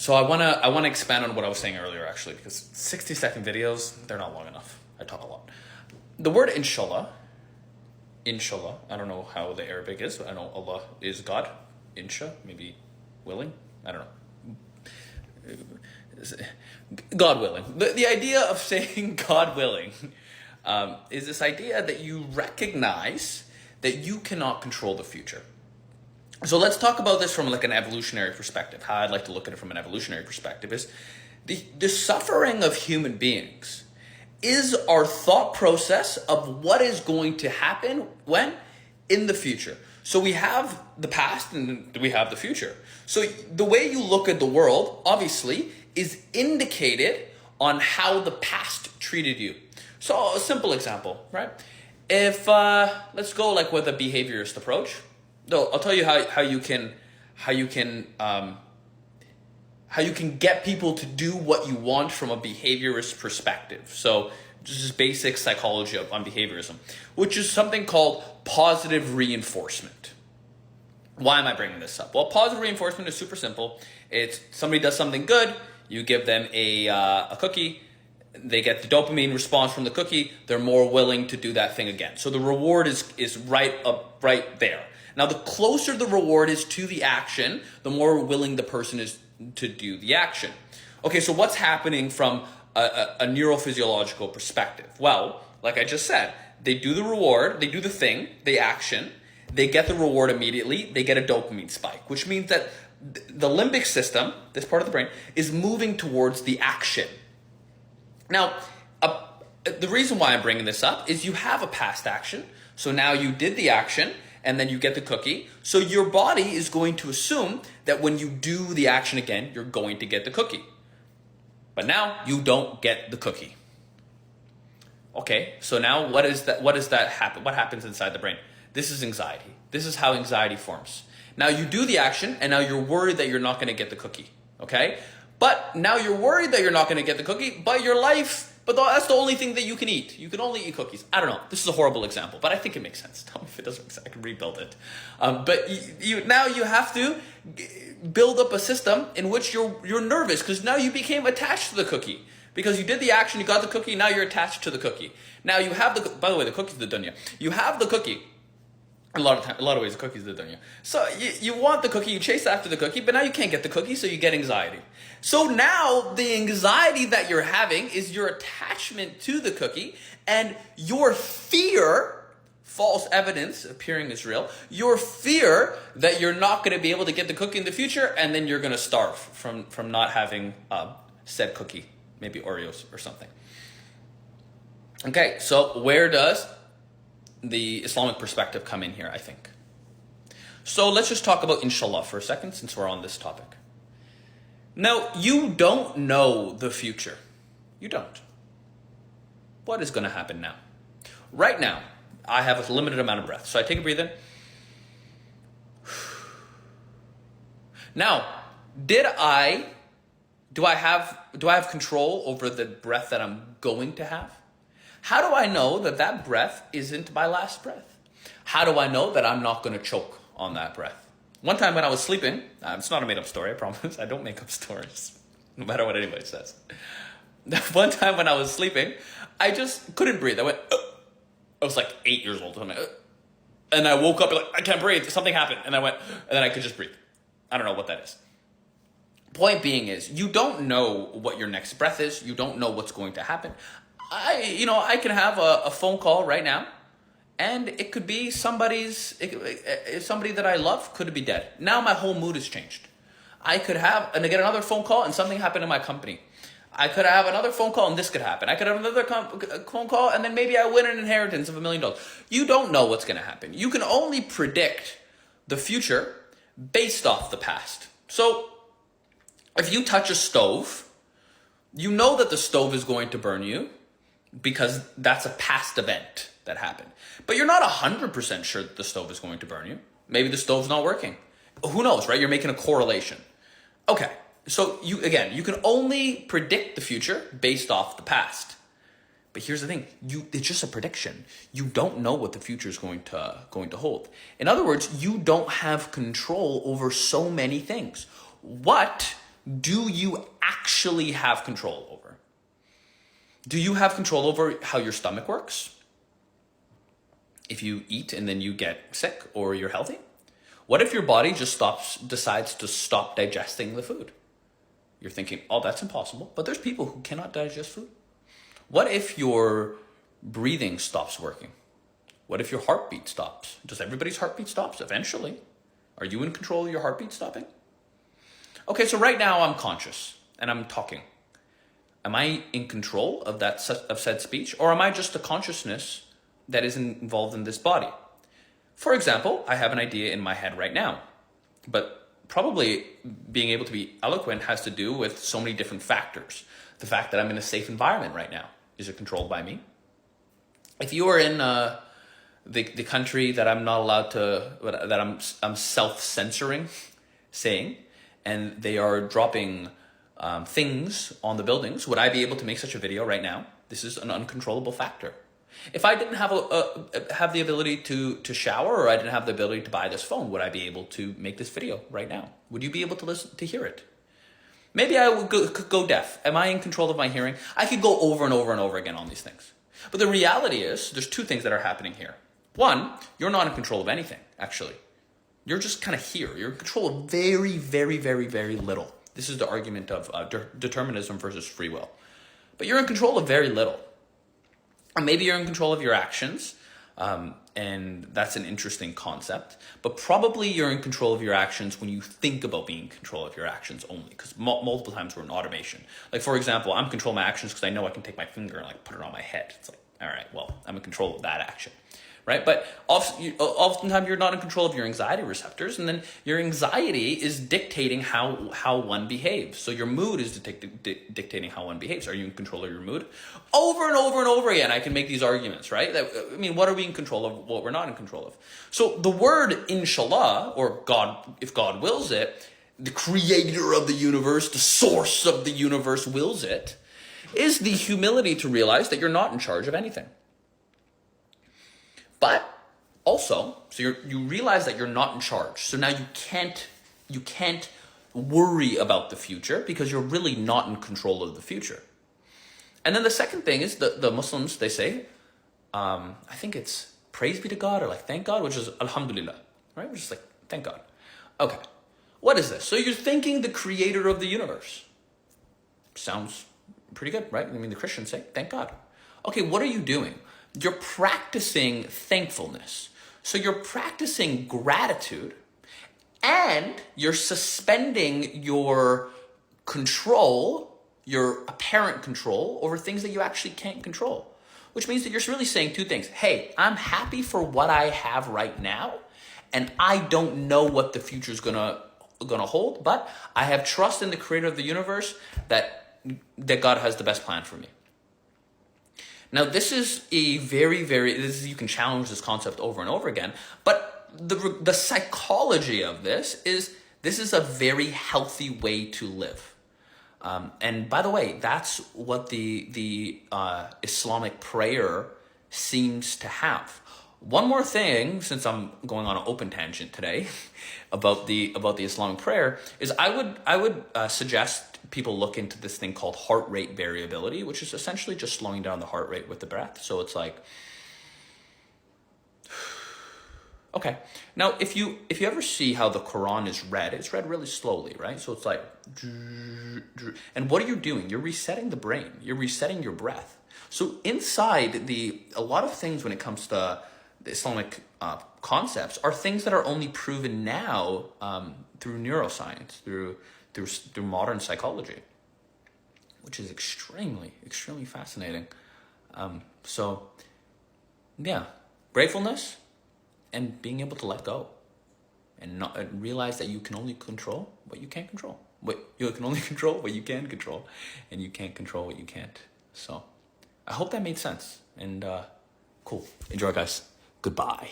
So I wanna expand on what I was saying earlier, actually, because 60-second videos, they're not long enough. I talk a lot. The word inshallah, I don't know how the Arabic is. I know Allah is God. Insha, maybe willing. I don't know. God willing. The idea of saying God willing is this idea that you recognize that you cannot control the future. So let's talk about this from like an evolutionary perspective. How I'd like to look at it from an evolutionary perspective is the suffering of human beings is our thought process of what is going to happen when in the future. So we have the past and we have the future. So the way you look at the world, obviously, is indicated on how the past treated you. So a simple example, right? If let's go like with a behaviorist approach. No, I'll tell you how you can get people to do what you want from a behaviorist perspective. So just basic psychology on behaviorism, which is something called positive reinforcement. Why am I bringing this up? Well, positive reinforcement is super simple. It's somebody does something good, you give them a cookie, they get the dopamine response from the cookie, they're more willing to do that thing again. So the reward is right there. Now, the closer the reward is to the action, the more willing the person is to do the action. Okay, so what's happening from a neurophysiological perspective? Well, like I just said, they do the reward, they do the thing, the action, they get the reward immediately, they get a dopamine spike, which means that the limbic system, this part of the brain, is moving towards the action. Now, the reason why I'm bringing this up is you have a past action, so now you did the action, and then you get the cookie. So your body is going to assume that when you do the action again, you're going to get the cookie. But now you don't get the cookie. Okay, so now what does that happen? What happens inside the brain? This is anxiety. This is how anxiety forms. Now you do the action, and now you're worried that you're not going to get the cookie. Okay? But now you're worried that you're not going to get the cookie, but that's the only thing that you can eat. You can only eat cookies. I don't know. This is a horrible example, but I think it makes sense. Tell me if it doesn't make sense. I can rebuild it. But now you have to build up a system in which you're nervous because now you became attached to the cookie. Because you did the action, you got the cookie, now you're attached to the cookie. Now you have by the way, the cookie's the dunya. You have the cookie. A lot of ways, the cookie's the dunya. So you want the cookie, you chase after the cookie, but now you can't get the cookie, so you get anxiety. So now the anxiety that you're having is your attachment to the cookie, and your fear, false evidence appearing as real, your fear that you're not going to be able to get the cookie in the future, and then you're going to starve from not having said cookie, maybe Oreos or something. Okay, so where does the Islamic perspective come in here, I think? So let's just talk about inshallah for a second, since we're on this topic. Now, you don't know the future. You don't. What is going to happen now? Right now, I have a limited amount of breath. So I take a breathe in. Now, do I have control over the breath that I'm going to have? How do I know that breath isn't my last breath? How do I know that I'm not going to choke on that breath? One time when I was sleeping, it's not a made-up story, I promise. I don't make up stories, no matter what anybody says. One time when I was sleeping, I just couldn't breathe. I went, I was like 8 years old. And I woke up like, I can't breathe. Something happened. And I went, and then I could just breathe. I don't know what that is. Point being is, you don't know what your next breath is. You don't know what's going to happen. I can have a phone call right now, and it could be somebody that I love could be dead. Now my whole mood has changed. I could have, and I get another phone call, and something happened in my company. I could have another phone call, and this could happen. I could have another phone call, and then maybe I win an inheritance of $1 million. You don't know what's going to happen. You can only predict the future based off the past. So if you touch a stove, you know that the stove is going to burn you because that's a past event that happened. But you're not 100% sure that the stove is going to burn you. Maybe the stove's not working. Who knows, right? You're making a correlation. Okay, so you can only predict the future based off the past. But here's the thing, it's just a prediction. You don't know what the future is going to hold. In other words, you don't have control over so many things. What do you actually have control over? Do you have control over how your stomach works? If you eat and then you get sick or you're healthy? What if your body just decides to stop digesting the food? You're thinking, oh, that's impossible. But there's people who cannot digest food. What if your breathing stops working? What if your heartbeat stops? Does everybody's heartbeat stop eventually? Are you in control of your heartbeat stopping? Okay, so right now I'm conscious and I'm talking. Am I in control of said speech, or am I just a consciousness that is involved in this body? For example, I have an idea in my head right now, but probably being able to be eloquent has to do with so many different factors. The fact that I'm in a safe environment right now, is it controlled by me? If you are in the country that I'm not allowed to, that I'm self-censoring, saying, and they are dropping things on the buildings, would I be able to make such a video right now? This is an uncontrollable factor. If I didn't have the ability to shower, or I didn't have the ability to buy this phone, would I be able to make this video right now? Would you be able to hear it? Maybe I could go deaf. Am I in control of my hearing? I could go over and over and over again on these things. But the reality is, there's two things that are happening here. One, you're not in control of anything, actually. You're just kind of here. You're in control of very, very, very, very little. This is the argument of determinism versus free will. But you're in control of very little. Or maybe you're in control of your actions, and that's an interesting concept. But probably you're in control of your actions when you think about being in control of your actions only, because multiple times we're in automation. Like, for example, I'm controlling my actions because I know I can take my finger and put it on my head. It's like, all right, well, I'm in control of that action. Right? But oftentimes you're not in control of your anxiety receptors, and then your anxiety is dictating how one behaves. So your mood is dictating how one behaves. Are you in control of your mood? Over and over and over again, I can make these arguments, right? What are we in control of, what we're not in control of? So the word inshallah, or God, if God wills it, the creator of the universe, the source of the universe wills it, is the humility to realize that you're not in charge of anything. But also, so you realize that you're not in charge. So now you can't worry about the future because you're really not in control of the future. And then the second thing is the Muslims, they say, I think it's praise be to God, or thank God, which is alhamdulillah, right? Which is thank God. Okay, what is this? So you're thanking the creator of the universe. Sounds pretty good, right? The Christians say, thank God. Okay, what are you doing? You're practicing thankfulness. So you're practicing gratitude, and you're suspending your control, your apparent control over things that you actually can't control. Which means that you're really saying two things. Hey, I'm happy for what I have right now, and I don't know what the future's gonna hold, but I have trust in the creator of the universe that God has the best plan for me. Now, this is a you can challenge this concept over and over again, but the psychology of this is a very healthy way to live. And by the way, that's what the Islamic prayer seems to have. One more thing, since I'm going on an open tangent today about the Islamic prayer, is I would suggest people look into this thing called heart rate variability, which is essentially just slowing down the heart rate with the breath. So it's okay. Now, if you ever see how the Quran is read, it's read really slowly, right? So it's and what are you doing? You're resetting the brain. You're resetting your breath. So inside a lot of things when it comes to the Islamic concepts are things that are only proven now through neuroscience, through modern psychology, which is extremely, extremely fascinating. So, yeah, gratefulness and being able to let go and realize that you can only control what you can't control. You can only control what you can control, and you can't control what you can't. So, I hope that made sense. And cool. Enjoy, guys. Goodbye.